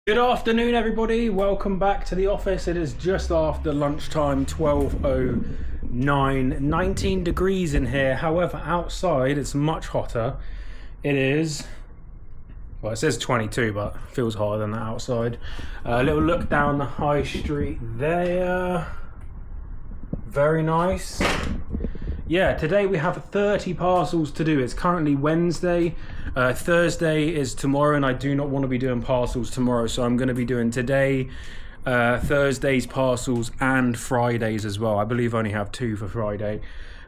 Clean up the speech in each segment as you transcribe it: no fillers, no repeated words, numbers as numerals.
Good afternoon everybody, welcome back to the office. It is just after lunchtime, 12:09, 19 degrees in here. However, outside it's much hotter. It is, well, it says 22, but feels hotter than that outside. A little look down the high street there. Very nice. Yeah, today we have 30 parcels to do. It's currently Wednesday. Thursday is tomorrow, and I do not want to be doing parcels tomorrow, so I'm going to be doing today, Thursday's parcels, and Fridays as well. I believe I only have 2 for Friday.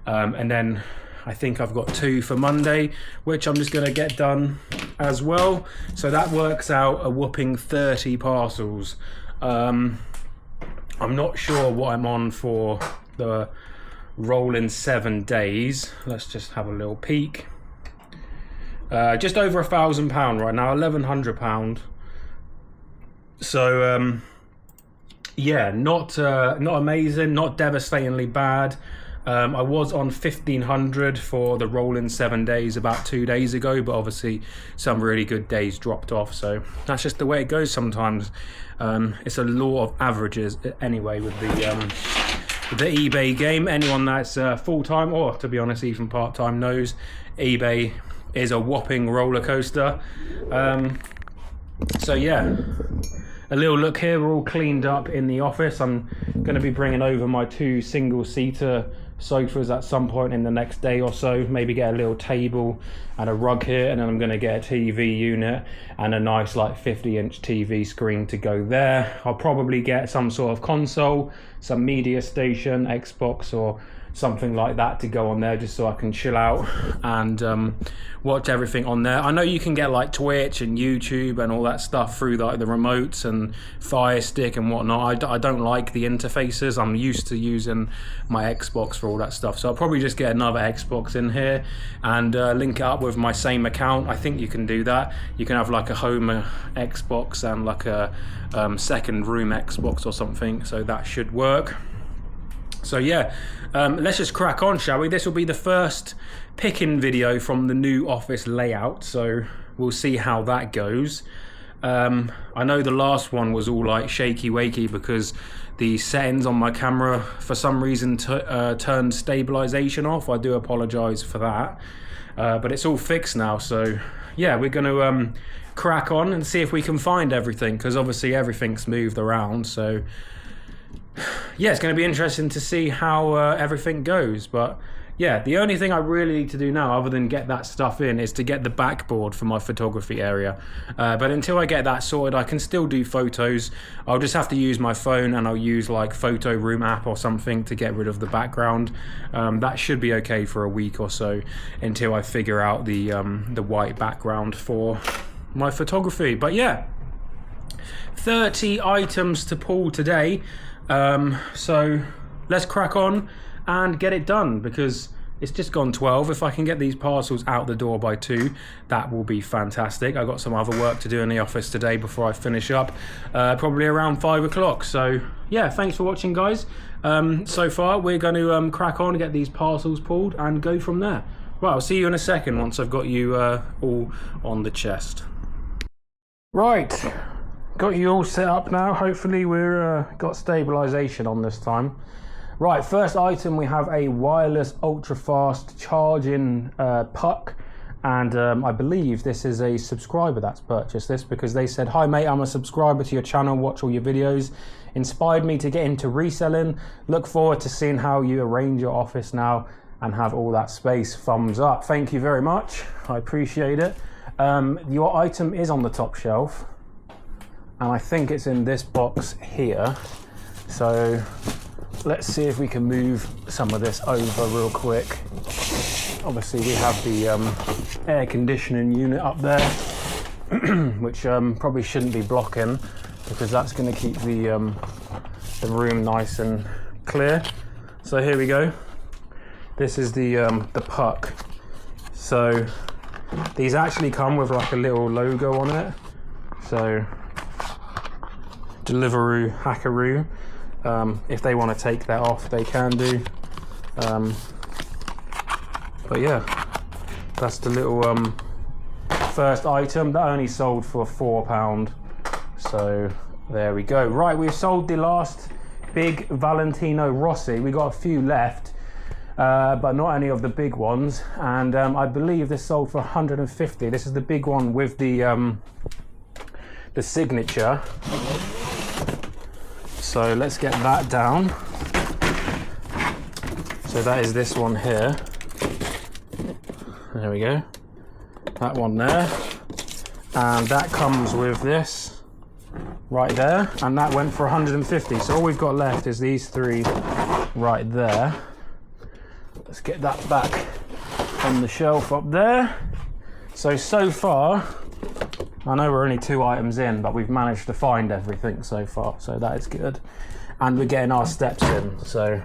And then I think I've got 2 for Monday, which I'm just going to get done as well. So that works out a whopping 30 parcels. I'm not sure what I'm on for the rolling 7 days. Let's just have a little peek. Just over £1,000 right now, £1,100. So yeah, not amazing, not devastatingly bad. I was on 1,500 for the rolling 7 days about 2 days ago, but obviously some really good days dropped off, so that's just the way it goes sometimes. It's a law of averages anyway with the eBay game. Anyone that's full-time, or to be honest even part-time, knows eBay is a whopping roller coaster. So yeah, a little look here. We're all cleaned up in the office. I'm going to be bringing over my 2 single-seater sofas at some point in the next day or so. Maybe get a little table and a rug here, and then I'm going to get a TV unit and a nice like 50-inch TV screen to go there. I'll probably get some sort of console, some media station, Xbox or something like that to go on there, just so I can chill out and watch everything on there. I know you can get like Twitch and YouTube and all that stuff through like the remotes and Fire Stick and whatnot. I don't like the interfaces. I'm used to using my Xbox for all that stuff, so I'll probably just get another Xbox in here and link it up with my same account. I think you can do that. You can have like a home Xbox and like a second room Xbox or something, so that should work. So yeah, let's just crack on, shall we? This will be the first picking video from the new office layout, so we'll see how that goes. I know the last one was all like shaky wakey because the settings on my camera for some reason turned stabilization off. I do apologize for that, but it's all fixed now. So yeah, we're going to crack on and see if we can find everything, because obviously everything's moved around. So yeah, it's going to be interesting to see how everything goes. But yeah, the only thing I really need to do now, other than get that stuff in, is to get the backboard for my photography area. But until I get that sorted, I can still do photos. I'll just have to use my phone, and I'll use like Photo Room app or something to get rid of the background. That should be okay for a week or so until I figure out the white background for my photography. But yeah, 30 items to pull today. So let's crack on and get it done, because it's just gone 12. If I can get these parcels out the door by 2, that will be fantastic. I've got some other work to do in the office today before I finish up, probably around 5 o'clock. So yeah, thanks for watching, guys. So far we're going to crack on and get these parcels pulled and go from there. Right, I'll see you in a second once I've got you all on the chest. Right, got you all set up now. Hopefully we're got stabilization on this time. Right, first item, we have a wireless ultra fast charging puck, and I believe this is a subscriber that's purchased this, because they said, "Hi mate, I'm a subscriber to your channel, watch all your videos, inspired me to get into reselling, look forward to seeing how you arrange your office now and have all that space, thumbs up." Thank you very much, I appreciate it. Your item is on the top shelf, and I think it's in this box here. So let's see if we can move some of this over real quick. Obviously we have the air conditioning unit up there, which probably shouldn't be blocking, because that's going to keep the room nice and clear. So here we go. This is the puck. So these actually come with like a little logo on it. So Deliveroo, Hackaroo. If they want to take that off, they can do. But yeah, that's the little first item that only sold for £4. So there we go. Right, we've sold the last big Valentino Rossi. We got a few left, but not any of the big ones. And I believe this sold for 150. This is the big one with the signature. So let's get that down. So that is this one here. There we go. That one there. And that comes with this right there. And that went for 150. So all we've got left is these three right there. Let's get that back on the shelf up there. So far, I know we're only 2 items in, but we've managed to find everything so far. So that is good. And we're getting our steps in. So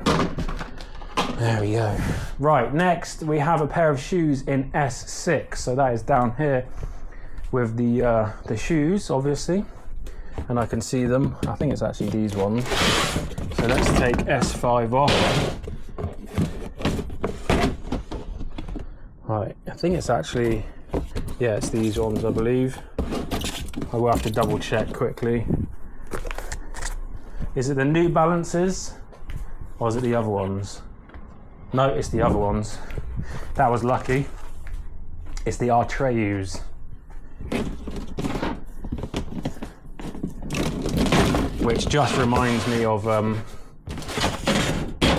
there we go. Right, next we have a pair of shoes in S6. So that is down here with the shoes, obviously. And I can see them. I think it's actually these ones. So let's take S5 off. Right, I think it's actually, yeah, it's these ones, I believe. I will have to double check quickly. Is it the New Balances or is it the other ones? No, it's the other ones. That was lucky. It's the Artreus. Which just reminds me of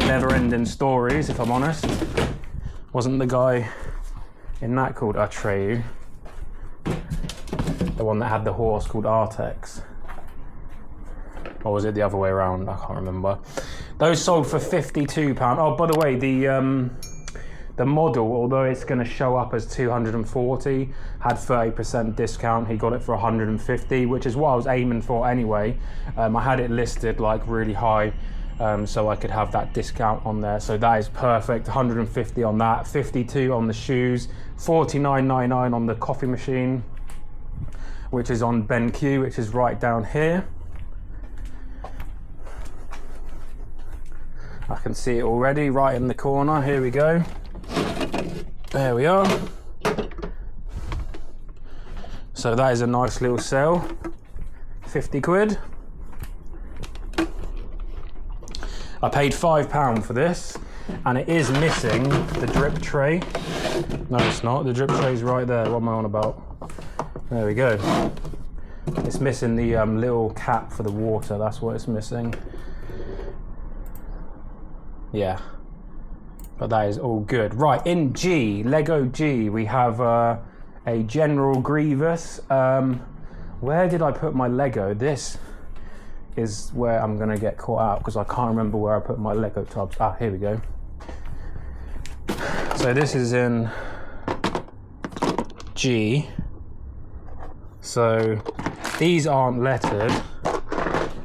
Never-Ending Stories, if I'm honest. Wasn't the guy in that called Atreu? The one that had the horse called Artex? Or was it the other way around? I can't remember. Those sold for £52. Oh, by the way, the model, although it's going to show up as 240, had 30% discount. He got it for 150, which is what I was aiming for anyway. I had it listed like really high, so I could have that discount on there. So that is perfect. 150 on that, 52 on the shoes, 49.99 on the coffee machine, which is on BenQ, which is right down here. I can see it already, right in the corner. Here we go. There we are. So that is a nice little sale. 50 quid. I paid £5 for this, and it is missing the drip tray. No, it's not. The drip tray's right there. What am I on about? There we go. It's missing the little cap for the water. That's what it's missing. Yeah, but that is all good. Right, in G, Lego G, we have a General Grievous. Where did I put my Lego? This is where I'm gonna get caught out because I can't remember where I put my Lego tubs. Ah, here we go. So this is in G. So these aren't lettered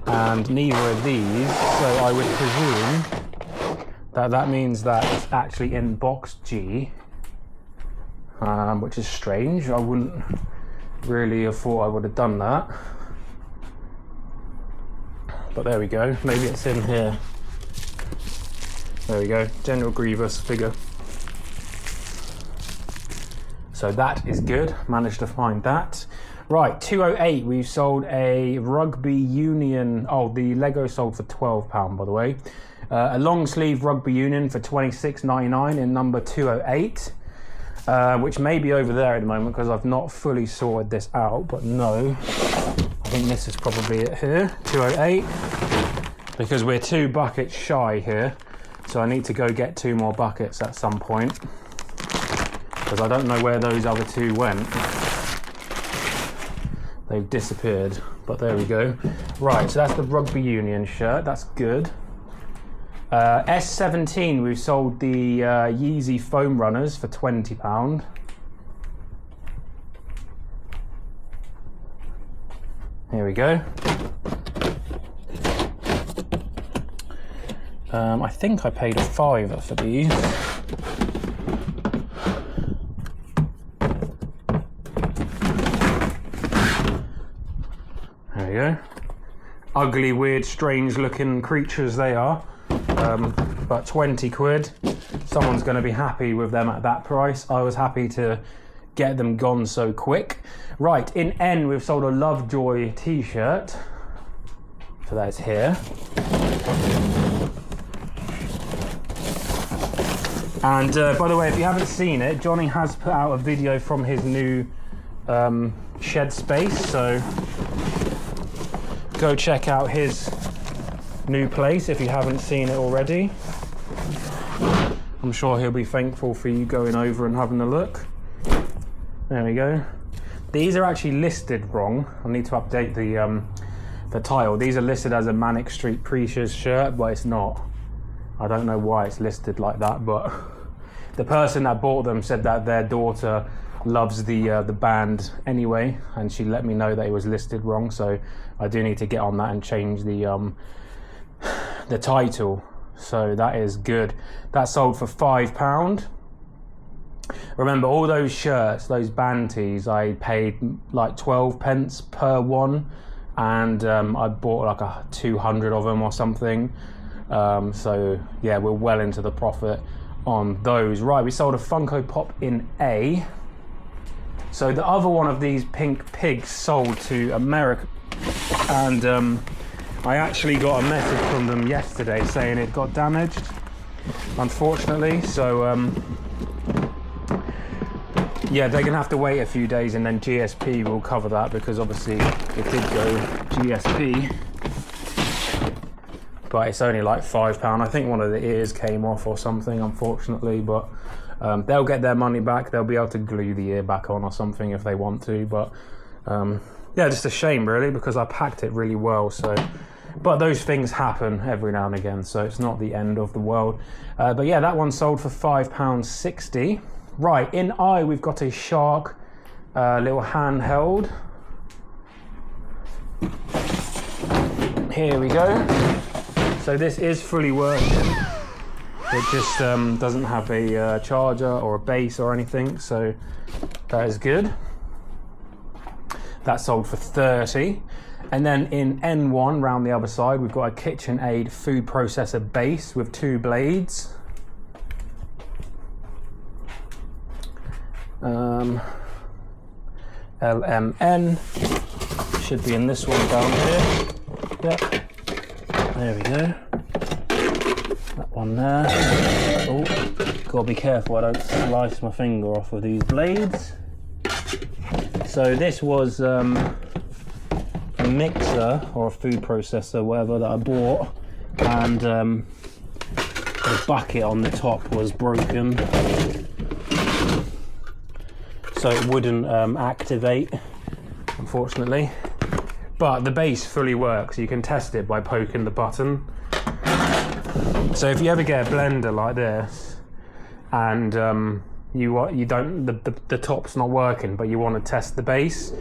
and neither are these. So I would presume that means that it's actually in box G, which is strange. I wouldn't really have thought I would have done that. But there we go. Maybe it's in here. There we go. General Grievous figure. So that is good. Managed to find that. Right, 208. We've sold a Rugby Union. Oh, the Lego sold for £12, by the way. A long sleeve Rugby Union for £26.99 in number 208, which may be over there at the moment because I've not fully sorted this out, but no, I think this is probably it here, 208, because we're 2 buckets shy here, so I need to go get 2 more buckets at some point, because I don't know where those other 2 went. They've disappeared, but there we go. Right, so that's the Rugby Union shirt, that's good. S17, we've sold the Yeezy foam runners for £20. Here we go. I think I paid a £5 for these. There we go. Ugly, weird, strange looking creatures they are. But 20 quid. Someone's going to be happy with them at that price. I was happy to get them gone so quick. Right, in N we've sold a Lovejoy t-shirt. So that's here. And by the way, if you haven't seen it, Johnny has put out a video from his new shed space, so go check out his new place if you haven't seen it already. I'm sure he'll be thankful for you going over and having a look. There we go. These are actually listed wrong. I need to update the title. These are listed as a Manic Street Preachers shirt, but it's not. I don't know why it's listed like that, but the person that bought them said that their daughter loves the band anyway, and she let me know that it was listed wrong, so I do need to get on that and change the title. So that is good. That sold for £5. Remember, all those shirts, those band tees, I paid like 12 pence per one, and I bought like 200 of them or something. So yeah, we're well into the profit on those. Right, we sold a Funko Pop in A. So the other one of these pink pigs sold to America, and I actually got a message from them yesterday saying it got damaged, unfortunately. So yeah, they're gonna have to wait a few days, and then GSP will cover that, because obviously it did go GSP. But it's only like £5. I think one of the ears came off or something, unfortunately, but they'll get their money back. They'll be able to glue the ear back on or something if they want to, but yeah, just a shame really, because I packed it really well. So, but those things happen every now and again, so it's not the end of the world. But yeah, that one sold for £5.60. Right, in I we've got a Shark little handheld. Here we go. So this is fully working. It just doesn't have a charger or a base or anything, so that is good. That sold for 30. And then in N1, round the other side, we've got a KitchenAid food processor base with 2 blades. LMN should be in this one down here. Yep. There we go. That one there. Oh, gotta be careful I don't slice my finger off with these blades. So this was a mixer or a food processor, whatever, that I bought, and the bucket on the top was broken, so it wouldn't activate, unfortunately. But the base fully works. You can test it by poking the button. So if you ever get a blender like this, and you don't, the top's not working, but you want to test the base,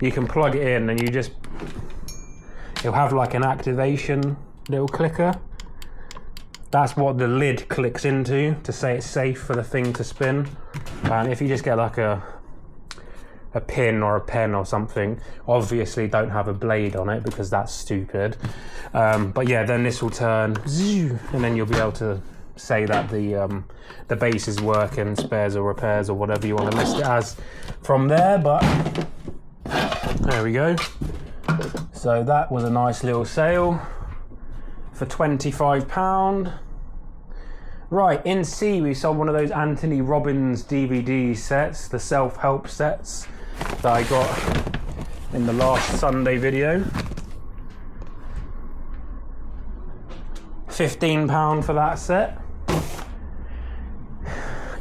you can plug it in, and you'll have like an activation little clicker. That's what the lid clicks into to say it's safe for the thing to spin. And if you just get like a pin or a pen or something, obviously don't have a blade on it, because that's stupid. But yeah, then this will turn, and then you'll be able to say that the base is working, spares or repairs or whatever you want to list it as from there. But there we go. So that was a nice little sale for £25. Right, in C we sold one of those Anthony Robbins DVD sets, the self-help sets that I got in the last Sunday video. £15 for that set.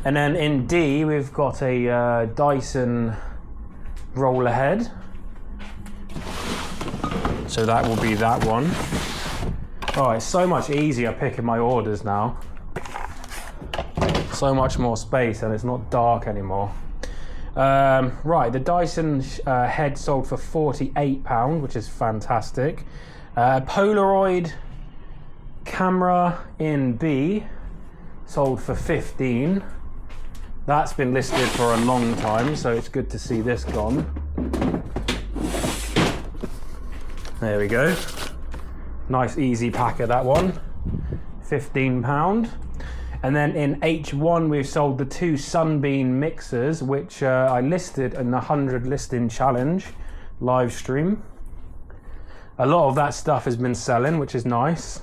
And then in D we've got a Dyson roller head. So that will be that one. Oh, it's so much easier picking my orders now. So much more space, and it's not dark anymore. Right, the Dyson head sold for £48, which is fantastic. Polaroid camera in B sold for £15. That's been listed for a long time, so it's good to see this gone. There we go. Nice easy packer, that one. £15. And then in H1 we've sold the 2 Sunbeam mixers, which I listed in the 100 listing challenge live stream. A lot of that stuff has been selling, which is nice.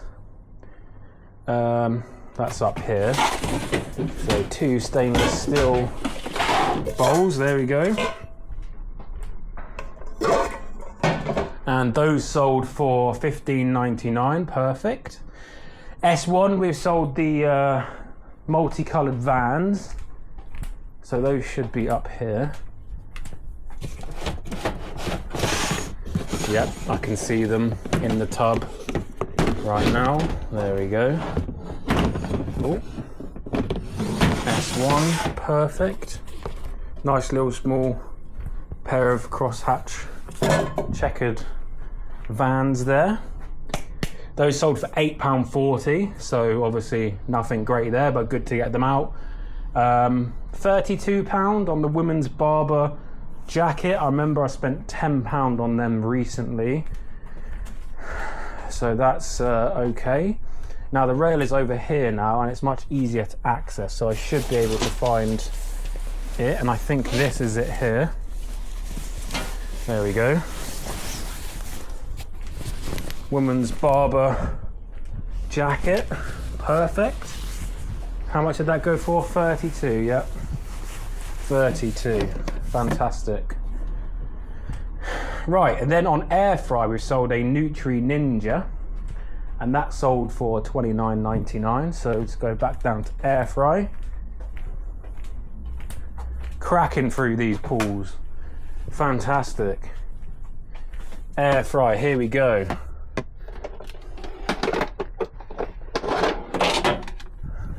That's up here. So 2 stainless steel bowls, there we go. And those sold for $15.99, perfect. S1, we've sold the multicolored vans. So those should be up here. Yep, I can see them in the tub right now. There we go. Oh. S1, perfect. Nice little small pair of crosshatch checkered vans there. Those sold for £8.40, so obviously nothing great there, but good to get them out. £32 on the women's Barber jacket. I remember I spent £10 on them recently, so that's okay. Now the rail is over here now and it's much easier to access, so I should be able to find it, and I think this is it here. There we go. Woman's Barber jacket, perfect. How much did that go for? 32, yep. 32, fantastic. Right, and then on air fry we sold a Nutri Ninja, and that sold for $29.99. So let's go back down to air fry. Cracking through these pools, fantastic. Air fry, here we go.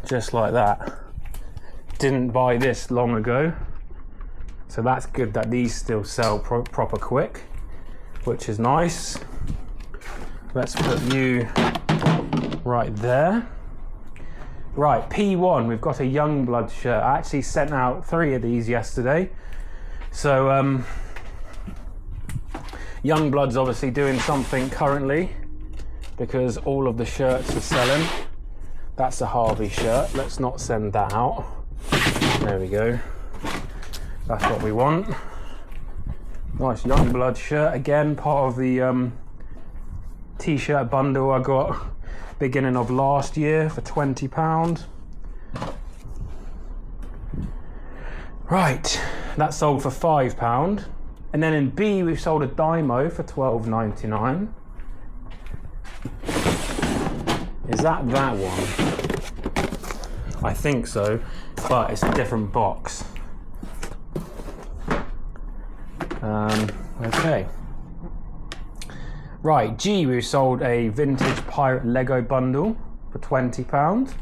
Just like that. Didn't buy this long ago, so that's good that these still sell proper quick, which is nice. Let's put you right there. Right, P1, we've got a Youngblood shirt. I actually sent out 3 of these yesterday. So Youngblood's obviously doing something currently because all of the shirts are selling. That's a Harvey shirt. Let's not send that out. There we go. That's what we want. Nice Youngblood shirt. Again, part of the t-shirt bundle I got beginning of last year for £20. Right, that sold for £5. And then in B, we've sold a Dymo for $12.99. Is that one? I think so, but it's a different box. Okay. Right, G, we've sold a vintage pirate Lego bundle for £20.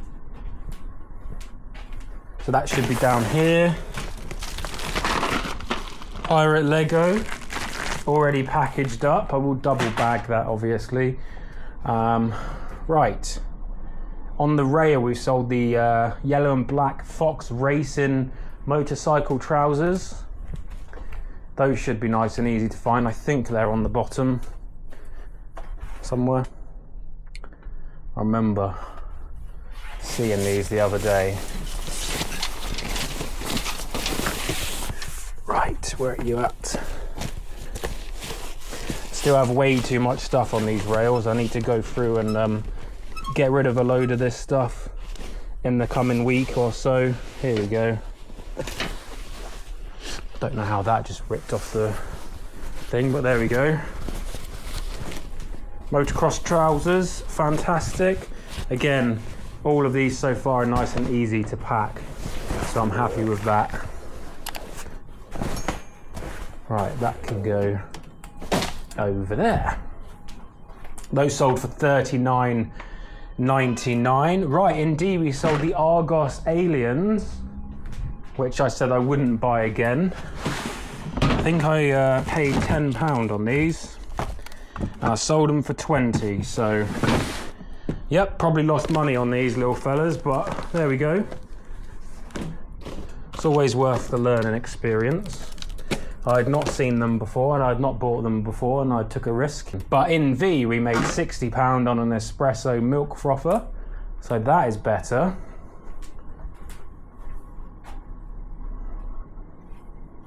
So that should be down here. Pirate Lego, already packaged up. I will double bag that, obviously. Right, on the rail we sold the yellow and black Fox Racing motorcycle trousers. Those should be nice and easy to find. I think they're on the bottom somewhere. I remember seeing these the other day. Right, where are you at? Still have way too much stuff on these rails. I need to go through and get rid of a load of this stuff in the coming week or so. Here we go. Don't know how that just ripped off the thing, but there we go. Motocross trousers, fantastic. Again, all of these so far are nice and easy to pack, so I'm happy with that. Right, that can go over there. Those sold for $39.99. Right, indeed, we sold the Argos Aliens, which I said I wouldn't buy again. I think I paid £10 on these, and I sold them for 20. So, yep, probably lost money on these little fellas, but there we go. It's always worth the learning experience. I had not seen them before and I had not bought them before, and I took a risk. But in V, we made £60 on an espresso milk frother, so that is better.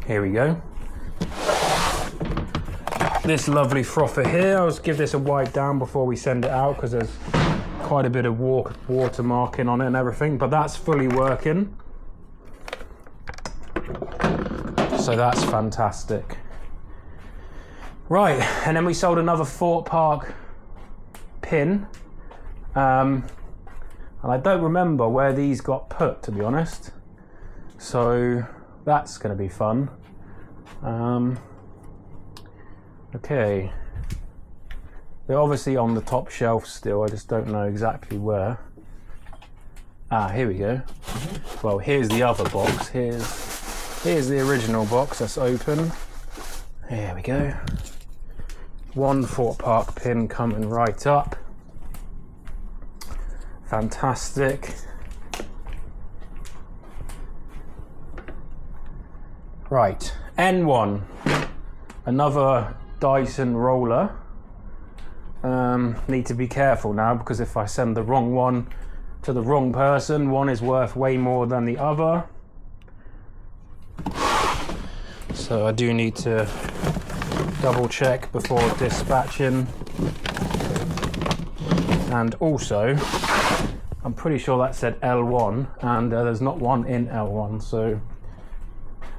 Here we go. This lovely frother here, I'll just give this a wipe down before we send it out because there's quite a bit of water marking on it and everything, but that's fully working. So that's fantastic. Right, and then we sold another Thorpe Park pin. And I don't remember where these got put, to be honest. So that's going to be fun. Okay. They're obviously on the top shelf still, I just don't know exactly where. Ah, here we go. Well, here's the other box. Here's the original box that's open. There we go. One Thorpe Park pin coming right up. Fantastic. Right, N1. Another Dyson roller. Need to be careful now because if I send the wrong one to the wrong person, one is worth way more than the other. So I do need to double check before dispatching. And also, I'm pretty sure that said L1 and there's not one in L1, so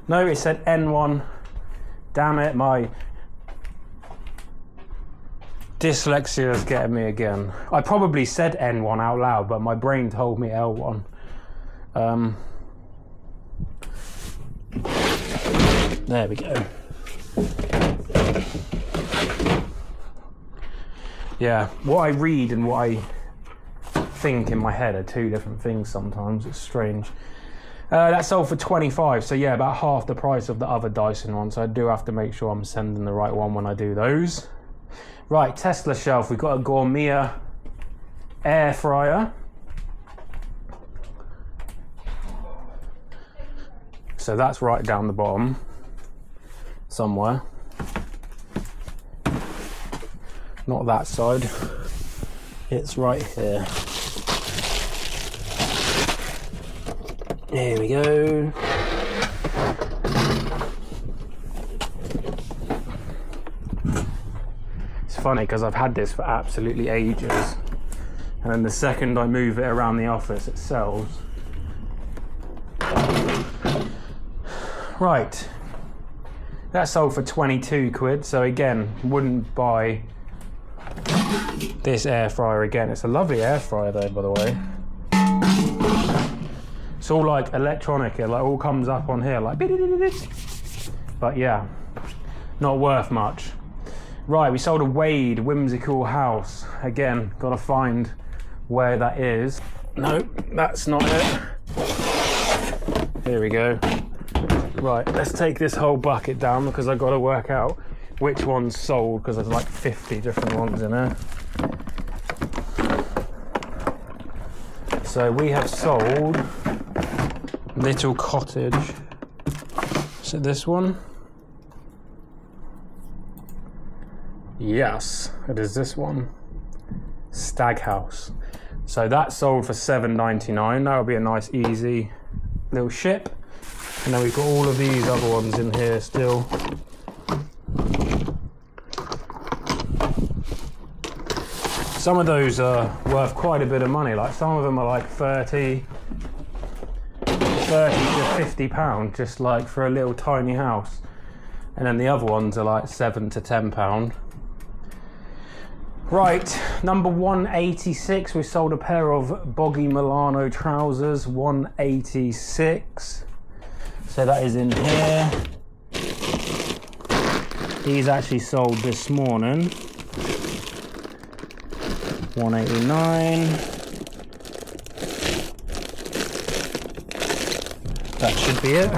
no, it said N1. Damn it, my dyslexia is getting me again. I probably said N1 out loud, but my brain told me L1. There we go. Yeah, what I read and what I think in my head are two different things sometimes. It's strange. That sold for 25, so yeah, about half the price of the other Dyson one, so I do have to make sure I'm sending the right one when I do those. Right, Tesla shelf, we've got a Gourmet air fryer. So that's right down the bottom somewhere. Not that side, it's right here. Here we go. It's funny because I've had this for absolutely ages, and then the second I move it around the office it sells. Right, that sold for 22 quid, so again, wouldn't buy this air fryer again. It's a lovely air fryer though, by the way. It's all like electronic, it like all comes up on here like, but yeah, not worth much. Right, we sold a Wade Whimsical House. Again, gotta find where that is. No, that's not it. Here we go. Right, let's take this whole bucket down because I've got to work out which one's sold because there's like 50 different ones in there. So we have sold Little Cottage. Is it this one? Yes, it is this one. Stag House. So that sold for $7.99. That'll be a nice easy little ship. And then we've got all of these other ones in here still. Some of those are worth quite a bit of money. Like some of them are like 30 to 50 pounds, just like for a little tiny house. And then the other ones are like 7 to 10 pound. Right, number 186, we sold a pair of Boggy Milano trousers, 186. So that is in here. These actually sold this morning. 189. That should be it.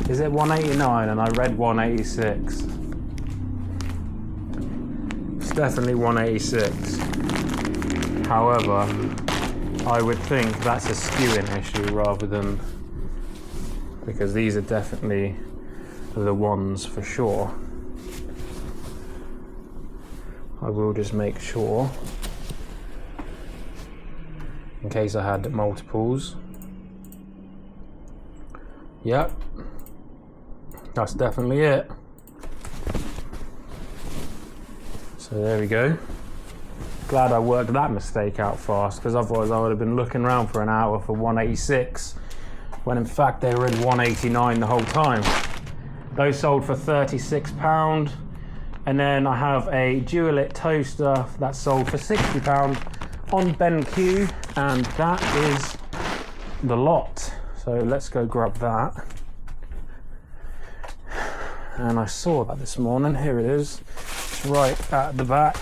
Is it 189? And I read 186. It's definitely 186. However, I would think that's a skewing issue rather than, because these are definitely the ones for sure. I will just make sure in case I had multiples. Yep, That's definitely it. So there we go. Glad I worked that mistake out fast, because otherwise I would have been looking around for an hour for 186, when in fact they were in 189 the whole time. Those sold for £36. And then I have a Dualit toaster that sold for £60 on BenQ, and that is the lot. So let's go grab that. And I saw that this morning. Here it is. It's right at the back.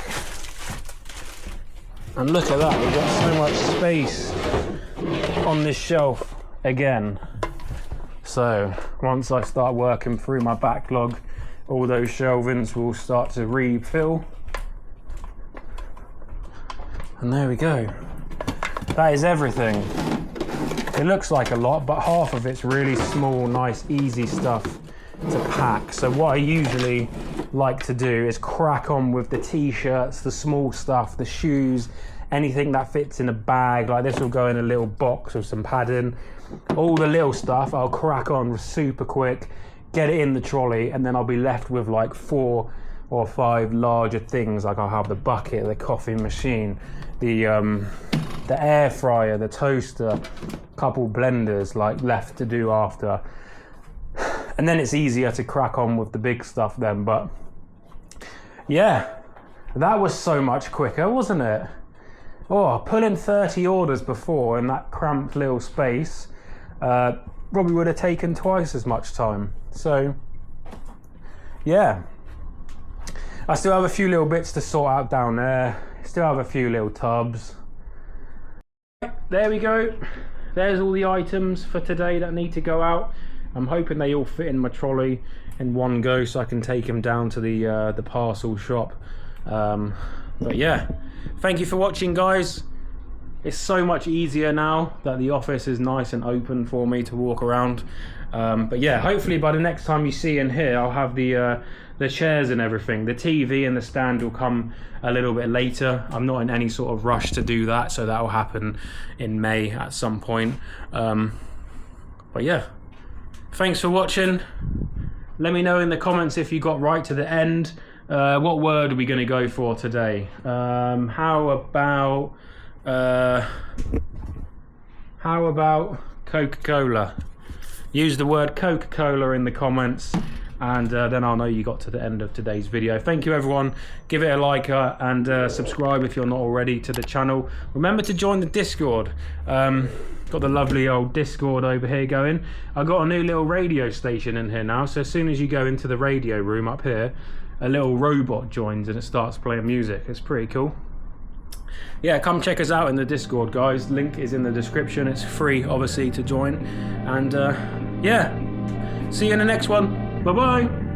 And look at that, we've got so much space on this shelf again. So once I start working through my backlog, all those shelvings will start to refill. And there we go. That is everything. It looks like a lot, but half of it's really small, nice, easy stuff to pack. So what I usually like to do is crack on with the t-shirts, the small stuff, the shoes, anything that fits in a bag. Like this will go in a little box with some padding. All the little stuff I'll crack on super quick, get it in the trolley, and then I'll be left with like 4 or 5 larger things. Like I'll have the bucket, the coffee machine, the air fryer, the toaster, couple blenders like left to do after. And then it's easier to crack on with the big stuff then. But yeah, that was so much quicker, wasn't it? Oh, pulling 30 orders before in that cramped little space probably would have taken twice as much time. So yeah, I still have a few little bits to sort out down there. Still have a few little tubs. There we go. There's all the items for today that need to go out. I'm hoping they all fit in my trolley in one go, so I can take them down to the parcel shop. But yeah, thank you for watching, guys. It's so much easier now that the office is nice and open for me to walk around. But yeah, hopefully by the next time you see in here, I'll have the chairs and everything. The TV and the stand will come a little bit later. I'm not in any sort of rush to do that, so that will happen in May at some point. But yeah, thanks for watching. Let me know in the comments if you got right to the end. What word are we going to go for today? How about Coca-Cola? Use the word Coca-Cola in the comments, and then I'll know you got to the end of today's video. Thank you, everyone. Give it a like and subscribe if you're not already to the channel. Remember to join the Discord. Got the lovely old Discord over here going. I got a new little radio station in here now, so as soon as you go into the radio room up here, a little robot joins and it starts playing music. It's pretty cool. Yeah, come check us out in the Discord, guys. Link is in the description. It's free, obviously, to join. And yeah, see you in the next one. Bye bye.